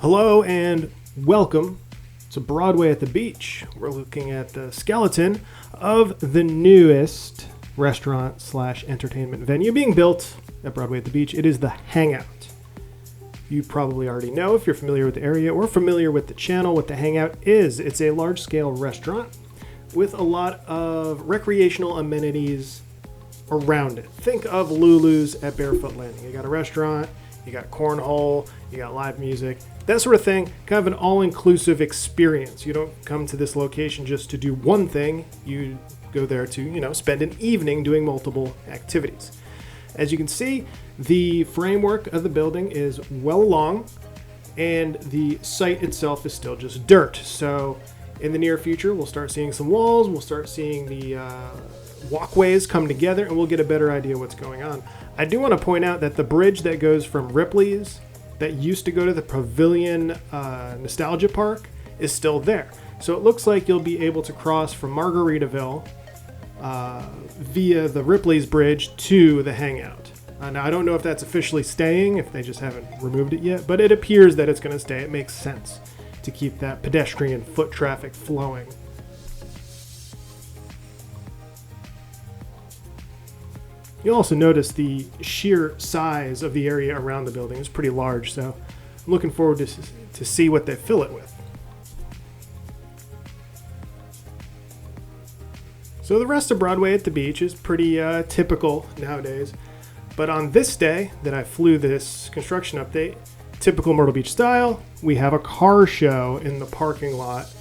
Hello and welcome to Broadway at the Beach. We're looking at the skeleton of the newest restaurant slash entertainment venue being built at Broadway at the Beach. It is the Hangout. You probably already know if you're familiar with the area or familiar with the channel what the Hangout is. It's a large scale restaurant with a lot of recreational amenities around it. Think of Lulu's at Barefoot Landing. You got a restaurant, you got cornhole, you got live music, that sort of thing. Kind of an all-inclusive experience. You don't come to this location just to do one thing. You go there to, spend an evening doing multiple activities. As you can see, the framework of the building is well along, and the site itself is still just dirt. So in the near future, we'll start seeing some walls, we'll start seeing the walkways come together, and we'll get a better idea what's going on. I do want to point out that the bridge that goes from Ripley's that used to go to the Pavilion Nostalgia Park is still there. So it looks like you'll be able to cross from Margaritaville via the Ripley's Bridge to the Hangout. Now, I don't know if that's officially staying, if they just haven't removed it yet, but it appears that it's going to stay. It makes sense to keep that pedestrian foot traffic flowing. You'll also notice the sheer size of the area around the building is pretty large, so I'm looking forward to see what they fill it with. So the rest of Broadway at the Beach is pretty typical nowadays, but on this day that I flew this construction update, typical Myrtle Beach style, we have a car show in the parking lot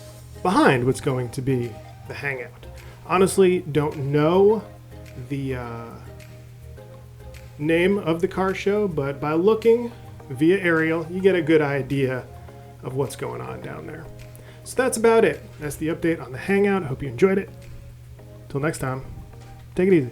behind what's going to be the Hangout. Honestly, don't know the name of the car show, but by looking via aerial, you get a good idea of what's going on down there. So that's about it. That's the update on the Hangout. I hope you enjoyed it. Till next time, take it easy.